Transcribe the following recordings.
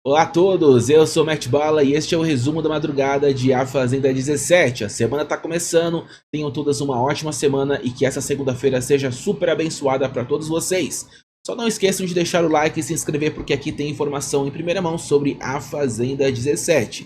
Olá a todos, eu sou o Matt Bala e este é o resumo da madrugada de A Fazenda 17. A semana está começando, tenham todas uma ótima semana e que essa segunda-feira seja super abençoada para todos vocês. Só não esqueçam de deixar o like e se inscrever porque aqui tem informação em primeira mão sobre A Fazenda 17.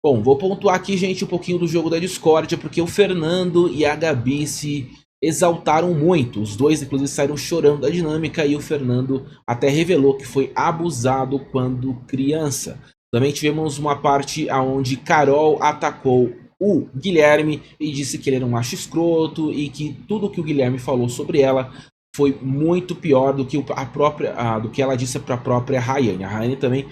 Bom, vou pontuar aqui, gente, um pouquinho do jogo da discórdia, porque o Fernando e a Gabi se exaltaram muito. Os dois, inclusive, saíram chorando da dinâmica e o Fernando até revelou que foi abusado quando criança. Também tivemos uma parte onde Carol atacou o Guilherme e disse que ele era um macho escroto e que tudo que o Guilherme falou sobre ela foi muito pior do que do que ela disse para a própria Rayane. A Rayane também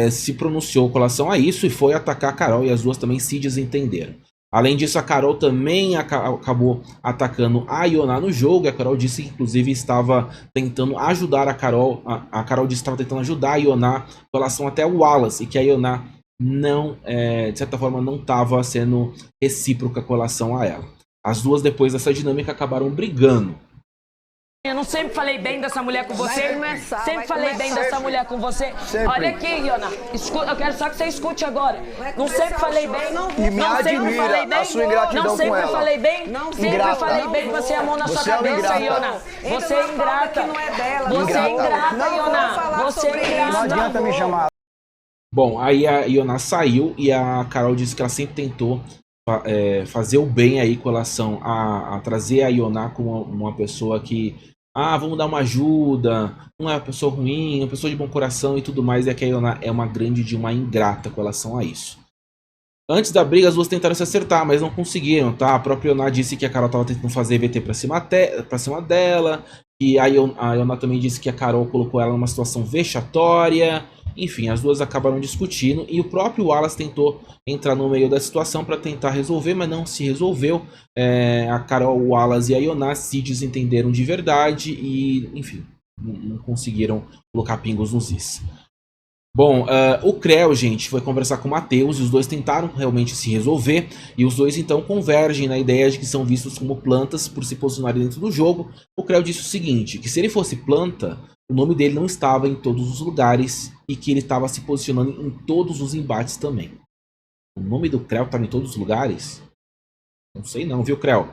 se pronunciou com relação a isso e foi atacar a Carol e as duas também se desentenderam. Além disso, a Carol também acabou atacando a Ioná no jogo. A Carol disse que, inclusive, estava tentando ajudar a Carol. A Carol disse que estava tentando ajudar a Ioná com relação até ao Wallace. E que a Ioná, não, de certa forma, não estava sendo recíproca com relação a ela. As duas, depois dessa dinâmica, acabaram brigando. Eu não sempre falei bem dessa mulher com você? Sempre falei bem dessa mulher com você? Olha aqui, Iona. Eu quero só que você escute agora. Não sempre falei bem. E me admira a sua ingratidão com ela. Não sempre falei bem. Sempre falei bem. Você é a mão na sua cabeça, Iona. Você é ingrata. Você é ingrata, Iona. Você é ingrata. Não adianta me chamar. Bom, aí a Ioná saiu e a Carol disse que ela sempre tentou fazer o bem aí com relação a trazer a Ioná como uma pessoa que vamos dar uma ajuda, não é uma pessoa ruim, é uma pessoa de bom coração e tudo mais, e que a Ioná é uma grande de uma ingrata com relação a isso. Antes da briga, as duas tentaram se acertar, mas não conseguiram, tá? A própria Ioná disse que a Carol estava tentando fazer VT pra cima dela, e a Ioná também disse que a Carol colocou ela numa situação vexatória. Enfim, as duas acabaram discutindo e o próprio Wallace tentou entrar no meio da situação para tentar resolver, mas não se resolveu. A Carol, o Wallace e a Ioná se desentenderam de verdade e, enfim, não conseguiram colocar pingos nos is. Bom, o Creu, gente, foi conversar com o Matheus e os dois tentaram realmente se resolver e os dois então convergem na ideia de que são vistos como plantas por se posicionarem dentro do jogo. O Creu disse o seguinte, que se ele fosse planta, o nome dele não estava em todos os lugares e que ele estava se posicionando em todos os embates também. O nome do Creu estava em todos os lugares? Não sei não, viu, Creu?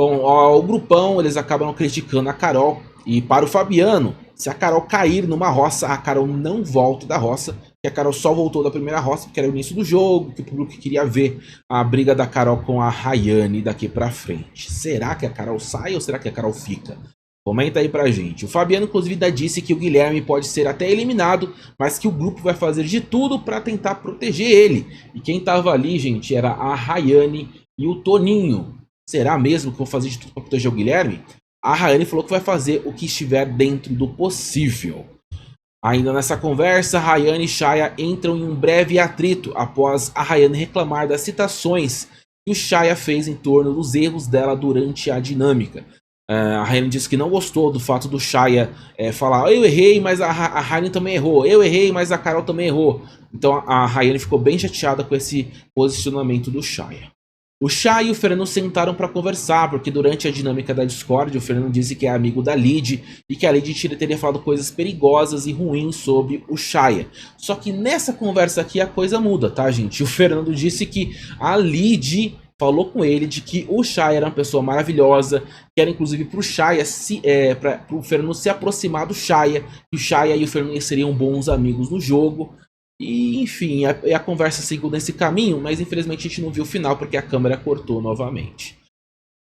Bom, o grupão, eles acabam criticando a Carol. E para o Fabiano, se a Carol cair numa roça, a Carol não volta da roça. Que a Carol só voltou da primeira roça porque era o início do jogo, que o público queria ver a briga da Carol com a Rayane daqui pra frente. Será que a Carol sai ou será que a Carol fica? Comenta aí pra gente. O Fabiano, inclusive, ainda disse que o Guilherme pode ser até eliminado, mas que o grupo vai fazer de tudo pra tentar proteger ele. E quem tava ali, gente, era a Rayane e o Toninho. Será mesmo que vão fazer de tudo pra proteger o Guilherme? A Rayane falou que vai fazer o que estiver dentro do possível. Ainda nessa conversa, Rayane e Shaya entram em um breve atrito após a Rayane reclamar das citações que o Shaya fez em torno dos erros dela durante a dinâmica. A Rayane disse que não gostou do fato do Shaya falar eu errei, mas a Rayane também errou. Eu errei, mas a Carol também errou. Então a Rayane ficou bem chateada com esse posicionamento do Shaya. O Chay e o Fernando sentaram para conversar, porque durante a dinâmica da Discord, o Fernando disse que é amigo da Lid e que a Lid teria falado coisas perigosas e ruins sobre o Chay. Só que nessa conversa aqui a coisa muda, tá, gente? O Fernando disse que a Lid falou com ele de que o Chay era uma pessoa maravilhosa, que era inclusive pro Chay, pro Fernando se aproximar do Chay, que o Chay e o Fernando seriam bons amigos no jogo. E, enfim, a conversa seguiu nesse caminho, mas infelizmente a gente não viu o final porque a câmera cortou novamente.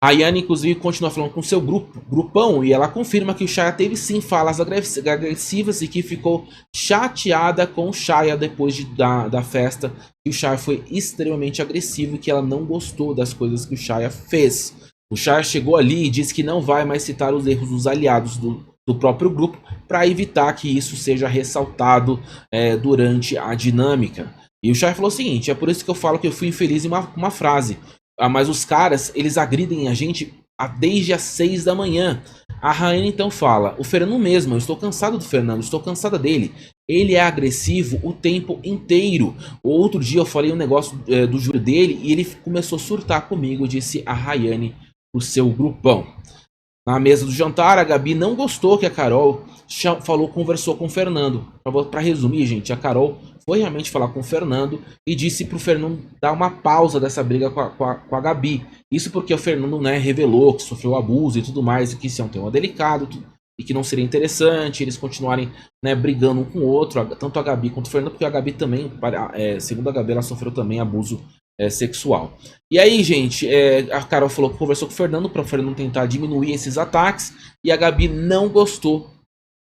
A Yana, inclusive, continua falando com seu grupão e ela confirma que o Shaya teve sim falas agressivas e que ficou chateada com o Shaya depois da festa. Que o Shaya foi extremamente agressivo e que ela não gostou das coisas que o Shaya fez. O Shaya chegou ali e disse que não vai mais citar os erros dos aliados do próprio grupo para evitar que isso seja ressaltado durante a dinâmica. E o Shaya falou o seguinte, é por isso que eu falo que eu fui infeliz em uma frase. Mas os caras, eles agridem a gente desde as 6 da manhã. A Rainha então fala, o Fernando mesmo, eu estou cansado do Fernando, estou cansada dele. Ele é agressivo o tempo inteiro. Outro dia eu falei um negócio do júri dele e ele começou a surtar comigo, disse a Rayane, o seu grupão. Na mesa do jantar, a Gabi não gostou que a Carol conversou com o Fernando. Para resumir, gente, a Carol foi realmente falar com o Fernando e disse pro Fernando dar uma pausa dessa briga com a Gabi. Isso porque o Fernando, né, revelou que sofreu abuso e tudo mais, e que isso é um tema delicado e que não seria interessante eles continuarem, né, brigando um com o outro, tanto a Gabi quanto o Fernando, porque a Gabi também, segundo a Gabi, ela sofreu também abuso sexual. E aí, gente, a Carol falou que conversou com o Fernando para o Fernando tentar diminuir esses ataques, e a Gabi não gostou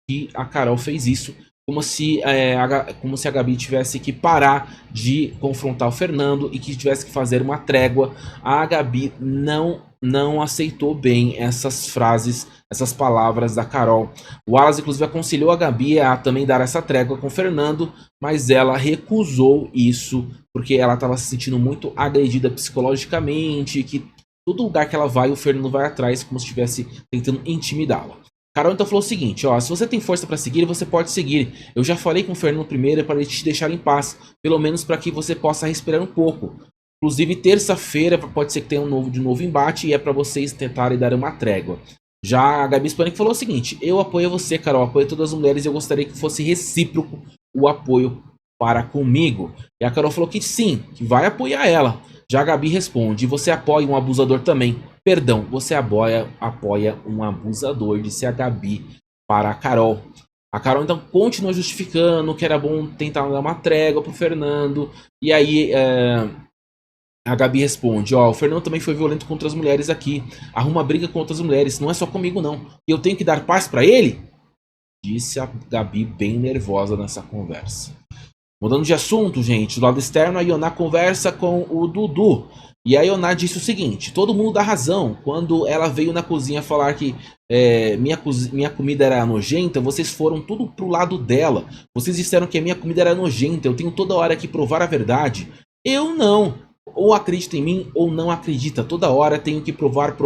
que a Carol fez isso, como se a Gabi tivesse que parar de confrontar o Fernando e que tivesse que fazer uma trégua. A Gabi não aceitou bem essas frases, essas palavras da Carol. O Wallace, inclusive, aconselhou a Gabi a também dar essa trégua com o Fernando, mas ela recusou isso, porque ela estava se sentindo muito agredida psicologicamente, que todo lugar que ela vai, o Fernando vai atrás, como se estivesse tentando intimidá-la. Carol então falou o seguinte, ó, se você tem força para seguir, você pode seguir. Eu já falei com o Fernando primeiro para ele te deixar em paz, pelo menos para que você possa respirar um pouco. Inclusive, terça-feira pode ser que tenha de novo embate e é para vocês tentarem dar uma trégua. Já a Gabi Spanik falou o seguinte, eu apoio você, Carol, apoio todas as mulheres e eu gostaria que fosse recíproco o apoio para comigo. E a Carol falou que sim, que vai apoiar ela. Já a Gabi responde, você apoia um abusador também. Perdão, você apoia um abusador, disse a Gabi para a Carol. A Carol então continua justificando que era bom tentar dar uma trégua pro Fernando. E aí a Gabi responde, ó, o Fernando também foi violento contra as mulheres aqui. Arruma briga com outras mulheres, não é só comigo não. E eu tenho que dar paz para ele? Disse a Gabi bem nervosa nessa conversa. Mudando de assunto, gente, do lado externo, a Ioná conversa com o Dudu. E a Ioná disse o seguinte, todo mundo dá razão. Quando ela veio na cozinha falar que minha comida era nojenta, vocês foram tudo pro lado dela. Vocês disseram que a minha comida era nojenta, eu tenho toda hora que provar a verdade. Eu não. Ou acredita em mim ou não acredita. Toda hora tenho que provar.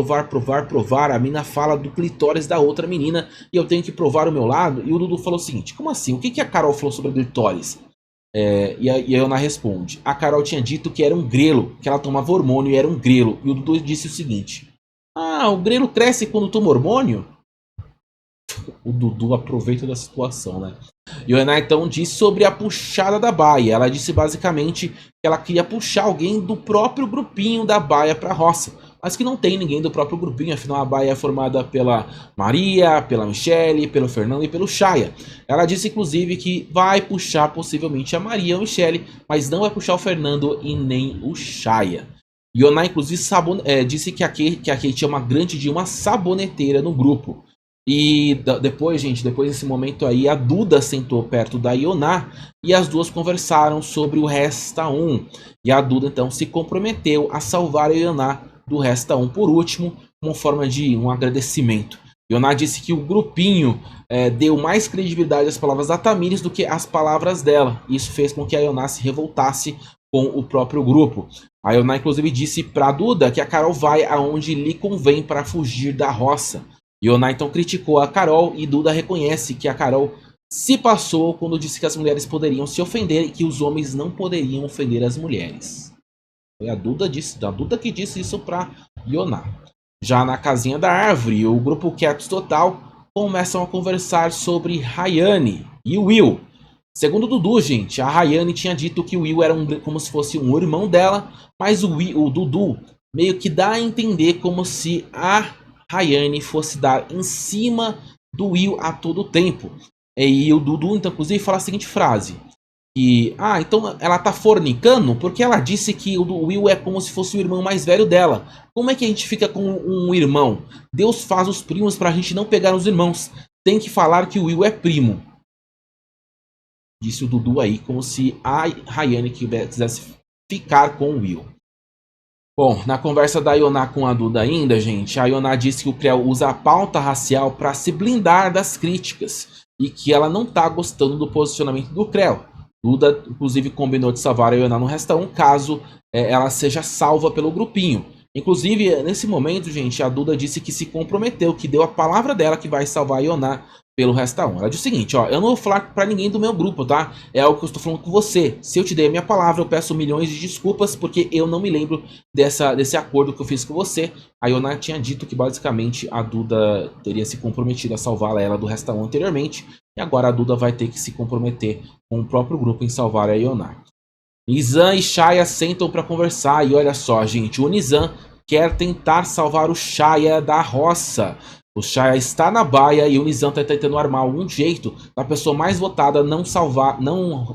A mina fala do clitóris da outra menina e eu tenho que provar o meu lado. E o Dudu falou o seguinte, como assim? O que a Carol falou sobre o clitóris? E a Ioná responde, a Carol tinha dito que era um grelo, que ela tomava hormônio e era um grelo. E o Dudu disse o seguinte, o grelo cresce quando toma hormônio? O Dudu aproveita da situação, né? Ioná então disse sobre a puxada da baia. Ela disse basicamente que ela queria puxar alguém do próprio grupinho da baia para a roça, mas que não tem ninguém do próprio grupinho, afinal a baia é formada pela Maria, pela Michele, pelo Fernando e pelo Chaya. Ela disse inclusive que vai puxar possivelmente a Maria ou a Michele, mas não vai puxar o Fernando e nem o Chaya. Ioná inclusive disse que a Kate é uma saboneteira no grupo. E depois, gente, depois desse momento aí, a Duda sentou perto da Ioná e as duas conversaram sobre o Resta 1. E a Duda então se comprometeu a salvar a Ioná do Resta 1 por último, como forma de um agradecimento. Ioná disse que o grupinho deu mais credibilidade às palavras da Tamires do que às palavras dela. Isso fez com que a Ioná se revoltasse com o próprio grupo. A Ioná inclusive disse para a Duda que a Carol vai aonde lhe convém para fugir da roça. Ioná então criticou a Carol e Duda reconhece que a Carol se passou quando disse que as mulheres poderiam se ofender e que os homens não poderiam ofender as mulheres. Foi a Duda que disse isso para Ioná. Já na casinha da árvore, o grupo Quietos Total começam a conversar sobre Rayane e Will. Segundo o Dudu, gente, a Rayane tinha dito que o Will era como se fosse um irmão dela, mas o Dudu meio que dá a entender como se a Rayane fosse dar em cima do Will a todo tempo. E o Dudu, então, inclusive, fala a seguinte frase. Que, então ela tá fornicando porque ela disse que o Will é como se fosse o irmão mais velho dela. Como é que a gente fica com um irmão? Deus faz os primos pra gente não pegar os irmãos. Tem que falar que o Will é primo. Disse o Dudu aí, como se a Rayane quisesse ficar com o Will. Bom, na conversa da Ioná com a Duda ainda, gente, a Ioná disse que o Creu usa a pauta racial para se blindar das críticas e que ela não tá gostando do posicionamento do Creu. Duda, inclusive, combinou de salvar a Ioná no Resta 1 caso ela seja salva pelo grupinho. Inclusive, nesse momento, gente, a Duda disse que se comprometeu, que deu a palavra dela que vai salvar a Ioná pelo Resta 1. Ela diz o seguinte, ó, eu não vou falar pra ninguém do meu grupo, tá? É algo que eu estou falando com você. Se eu te dei a minha palavra, eu peço milhões de desculpas, porque eu não me lembro desse acordo que eu fiz com você. A Ioná tinha dito que basicamente a Duda teria se comprometido a salvar ela do Resta 1 anteriormente, e agora a Duda vai ter que se comprometer com o próprio grupo em salvar a Ioná. Nizam e Shaya sentam pra conversar, e olha só, gente, o Nizam quer tentar salvar o Shaya da roça. O Shaya está na baia e o Nizam está tentando armar algum jeito da pessoa mais votada não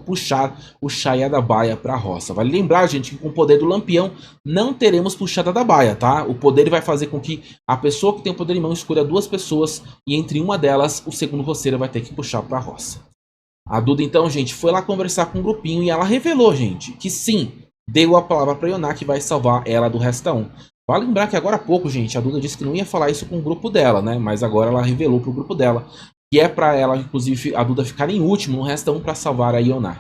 puxar o Shaya da baia para a roça. Vale lembrar, gente, que com o poder do Lampião não teremos puxada da baia, tá? O poder vai fazer com que a pessoa que tem o poder em mão escolha 2 pessoas e entre uma delas o segundo roceiro vai ter que puxar para a roça. A Duda então, gente, foi lá conversar com um grupinho e ela revelou, gente, que sim, deu a palavra para Ioná que vai salvar ela do Resta 1. Vale lembrar que agora há pouco, gente, a Duda disse que não ia falar isso com o grupo dela, né? Mas agora ela revelou pro grupo dela que é pra ela, inclusive, a Duda ficar em último no Resta 1 pra salvar a Ioná.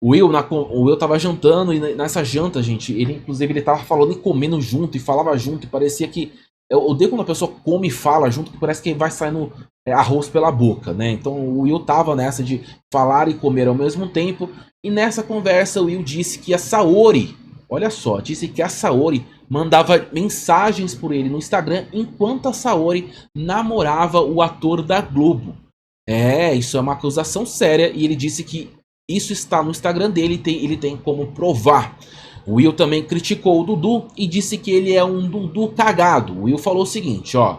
O Will tava jantando e nessa janta, gente, ele tava falando e comendo junto e falava junto e parecia que... Eu odeio quando a pessoa come e fala junto, que parece que vai saindo arroz pela boca, né? Então o Will tava nessa de falar e comer ao mesmo tempo. E nessa conversa o Will disse que a Saori... Olha só, disse que a Saori mandava mensagens por ele no Instagram enquanto a Saori namorava o ator da Globo. Isso é uma acusação séria e ele disse que isso está no Instagram dele e ele tem como provar. O Will também criticou o Dudu e disse que ele é um Dudu cagado. O Will falou o seguinte, ó...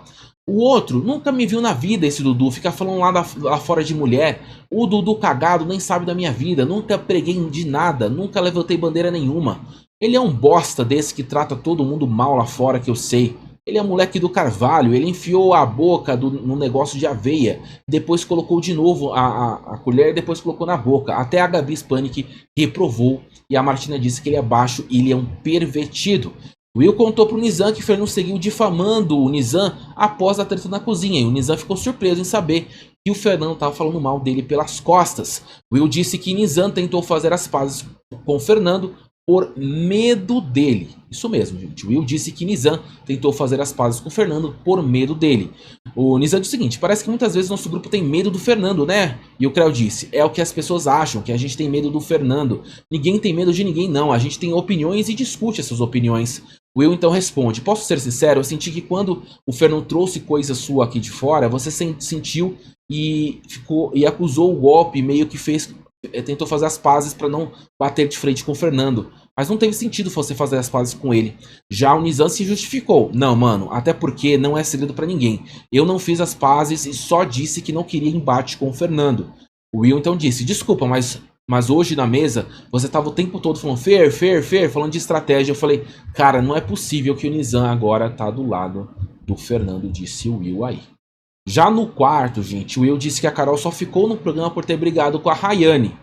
O outro nunca me viu na vida, esse Dudu, fica falando lá fora de mulher. O Dudu cagado nem sabe da minha vida, nunca preguei de nada, nunca levantei bandeira nenhuma. Ele é um bosta desse que trata todo mundo mal lá fora, que eu sei. Ele é moleque do Carvalho, ele enfiou a boca no negócio de aveia, depois colocou de novo a colher, depois colocou na boca. Até a Gabi Spanik reprovou e a Martina disse que ele é baixo e ele é um pervertido. Will contou pro Nizam que Fernando seguiu difamando o Nizam após a treta na cozinha, e o Nizam ficou surpreso em saber que o Fernando estava falando mal dele pelas costas. Will disse que Nizam tentou fazer as pazes com o Fernando por medo dele. Isso mesmo, gente. Will disse que Nizam tentou fazer as pazes com o Fernando por medo dele. O Nizam disse o seguinte, parece que muitas vezes nosso grupo tem medo do Fernando, né? E o Creu disse, é o que as pessoas acham, que a gente tem medo do Fernando. Ninguém tem medo de ninguém, não. A gente tem opiniões e discute essas opiniões. Will então responde, posso ser sincero, eu senti que quando o Fernando trouxe coisa sua aqui de fora, você sentiu e acusou o golpe, meio que tentou fazer as pazes para não bater de frente com o Fernando. Mas não teve sentido você fazer as pazes com ele. Já o Nizam se justificou. Não, mano, até porque não é segredo para ninguém. Eu não fiz as pazes e só disse que não queria embate com o Fernando. O Will então disse, desculpa, mas hoje na mesa você tava o tempo todo falando Fer, falando de estratégia. Eu falei, cara, não é possível que o Nizam agora tá do lado do Fernando, disse o Will aí. Já no quarto, gente, o Will disse que a Carol só ficou no programa por ter brigado com a Rayane,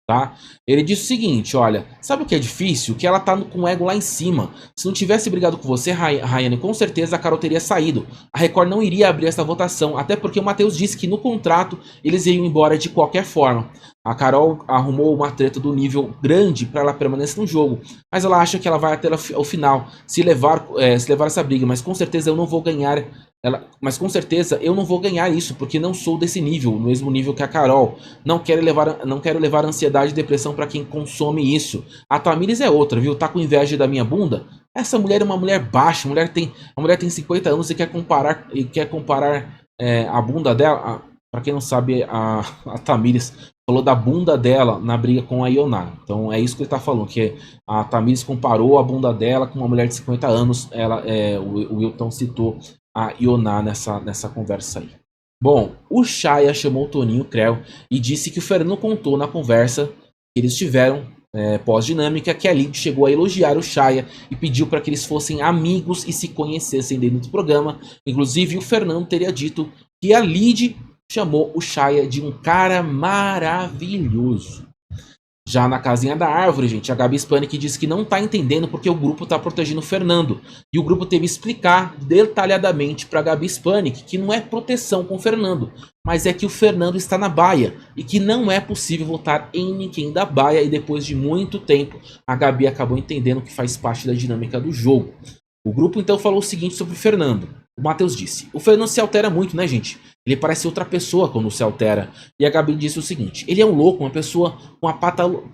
tá? Ele disse o seguinte, olha, sabe o que é difícil? Que ela tá com o ego lá em cima. Se não tivesse brigado com você, Rayane, com certeza a Carol teria saído. A Record não iria abrir essa votação, até porque o Matheus disse que no contrato eles iam embora de qualquer forma. A Carol arrumou uma treta do nível grande para ela permanecer no jogo, mas ela acha que ela vai até o final se levar essa briga, mas com certeza eu não vou ganhar. Mas com certeza eu não vou ganhar isso, porque não sou desse nível, no mesmo nível que a Carol. Não quero levar ansiedade e depressão para quem consome isso. A Tamires é outra, viu? Tá com inveja da minha bunda? Essa mulher é uma mulher baixa, a mulher tem 50 anos e quer comparar a bunda dela. Para quem não sabe, a Tamires falou da bunda dela na briga com a Ioná. Então é isso que ele tá falando, que a Tamires comparou a bunda dela com uma mulher de 50 anos. O Wilton citou a Ioná nessa conversa aí. Bom, o Shaya chamou o Toninho Creu e disse que o Fernando contou na conversa que eles tiveram pós-dinâmica que a Lid chegou a elogiar o Shaya e pediu para que eles fossem amigos e se conhecessem dentro do programa. Inclusive o Fernando teria dito que a Lid chamou o Shaya de um cara maravilhoso. Já na casinha da árvore, gente, a Gabi Spanik disse que não tá entendendo porque o grupo tá protegendo o Fernando. E o grupo teve que explicar detalhadamente pra Gabi Spanik que não é proteção com o Fernando, mas é que o Fernando está na baia e que não é possível votar em ninguém da baia. E depois de muito tempo, a Gabi acabou entendendo que faz parte da dinâmica do jogo. O grupo então falou o seguinte sobre o Fernando. O Matheus disse: o Fernando se altera muito, né, gente? Ele parece outra pessoa quando se altera. E a Gabi disse o seguinte: ele é um louco, uma pessoa com uma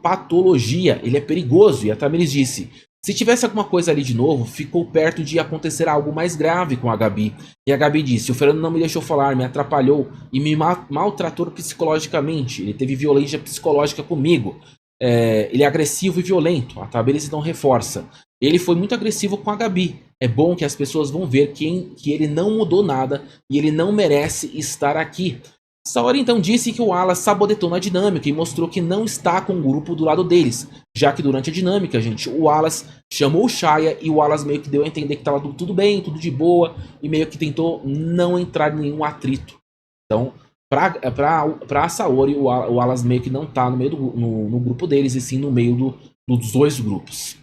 patologia, ele é perigoso. E a Tamiris disse: se tivesse alguma coisa ali de novo, ficou perto de acontecer algo mais grave com a Gabi. E a Gabi disse: o Fernando não me deixou falar, me atrapalhou e me maltratou psicologicamente. Ele teve violência psicológica comigo. Ele é agressivo e violento. A Tamiris então reforça: ele foi muito agressivo com a Gabi. É bom que as pessoas vão ver que ele não mudou nada e ele não merece estar aqui. Saori então disse que o Wallace sabotou na dinâmica e mostrou que não está com o grupo do lado deles, já que durante a dinâmica, gente, o Wallace chamou o Shaya e o Wallace meio que deu a entender que estava tudo bem, tudo de boa, e meio que tentou não entrar em nenhum atrito. Então, para a Saori, o Wallace meio que não está no meio no grupo deles, e sim no meio dos dois grupos.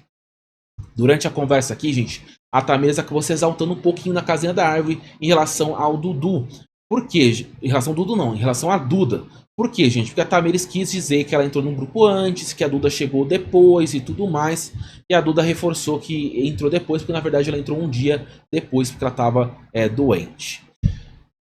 Durante a conversa aqui, gente, a Tamiris acabou se exaltando um pouquinho na casinha da árvore em relação ao Dudu. Por quê? Em relação ao Dudu não, em relação à Duda. Por quê, gente? Porque a Tamiris quis dizer que ela entrou num grupo antes, que a Duda chegou depois e tudo mais. E a Duda reforçou que entrou depois, porque na verdade ela entrou um dia depois, porque ela estava doente.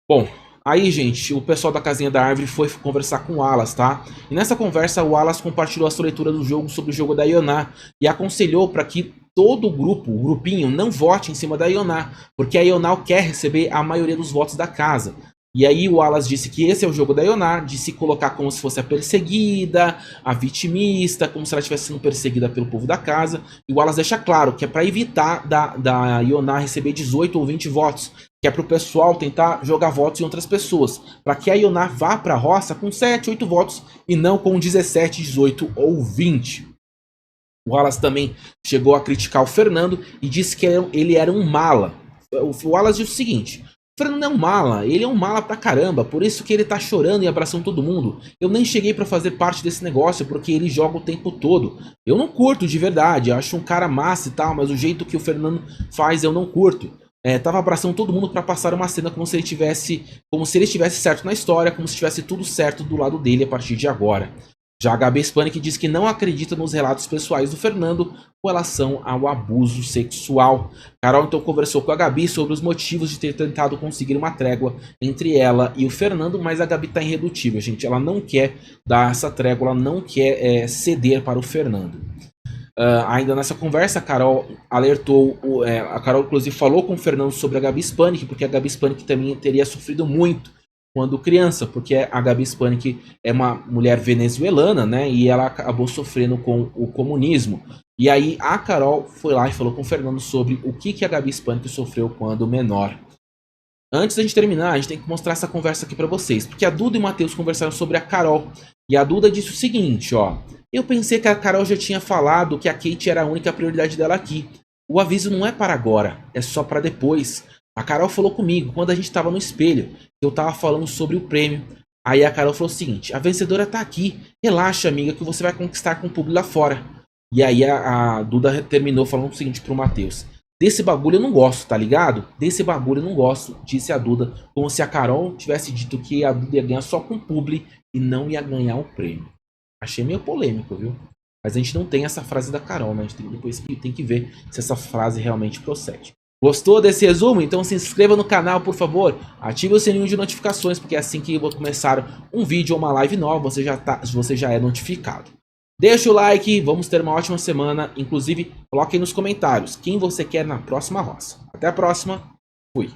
Bom, aí, gente, o pessoal da casinha da árvore foi conversar com o Wallace, tá? E nessa conversa, o Wallace compartilhou a sua leitura do jogo sobre o jogo da Ioná e aconselhou para que todo o grupo, o grupinho, não vote em cima da Ioná, porque a Ioná quer receber a maioria dos votos da casa. E aí o Wallace disse que esse é o jogo da Ioná, de se colocar como se fosse a perseguida, a vitimista, como se ela estivesse sendo perseguida pelo povo da casa. E o Wallace deixa claro que é para evitar da Ioná receber 18 ou 20 votos, que é para o pessoal tentar jogar votos em outras pessoas, para que a Ioná vá para a roça com 7, 8 votos e não com 17, 18 ou 20. O Wallace também chegou a criticar o Fernando e disse que ele era um mala. O Wallace disse o seguinte: o Fernando é um mala, ele é um mala pra caramba, por isso que ele tá chorando e abraçando todo mundo. Eu nem cheguei pra fazer parte desse negócio porque ele joga o tempo todo. Eu não curto de verdade, eu acho um cara massa e tal, mas o jeito que o Fernando faz eu não curto. Tava abraçando todo mundo pra passar uma cena como se ele estivesse certo na história, como se tivesse tudo certo do lado dele a partir de agora. Já a Gabi Spanik diz que não acredita nos relatos pessoais do Fernando com relação ao abuso sexual. Carol então conversou com a Gabi sobre os motivos de ter tentado conseguir uma trégua entre ela e o Fernando, mas a Gabi está irredutível, gente. Ela não quer dar essa trégua, ela não quer ceder para o Fernando. Ainda nessa conversa, a Carol alertou, a Carol inclusive falou com o Fernando sobre a Gabi Spanik, porque a Gabi Spanik também teria sofrido muito quando criança, porque a Gabi Spanik é uma mulher venezuelana, né, e ela acabou sofrendo com o comunismo. E aí a Carol foi lá e falou com o Fernando sobre o que a Gabi Spanik sofreu quando menor. Antes da gente terminar, a gente tem que mostrar essa conversa aqui pra vocês, porque a Duda e o Matheus conversaram sobre a Carol, e a Duda disse o seguinte, ó: eu pensei que a Carol já tinha falado que a Kate era a única prioridade dela aqui. O aviso não é para agora, é só para depois. A Carol falou comigo quando a gente estava no espelho, eu estava falando sobre o prêmio. Aí a Carol falou o seguinte: a vencedora tá aqui, relaxa amiga que você vai conquistar com o público lá fora. E aí a Duda terminou falando o seguinte pro Matheus: desse bagulho eu não gosto, tá ligado? Desse bagulho eu não gosto, disse a Duda, como se a Carol tivesse dito que a Duda ia ganhar só com o publi e não ia ganhar o prêmio. Achei meio polêmico, viu? Mas a gente não tem essa frase da Carol, né? A gente depois tem que ver se essa frase realmente procede. Gostou desse resumo? Então se inscreva no canal, por favor. Ative o sininho de notificações, porque assim que eu vou começar um vídeo ou uma live nova, você já é notificado. Deixa o like, vamos ter uma ótima semana. Inclusive, coloque aí nos comentários quem você quer na próxima roça. Até a próxima. Fui.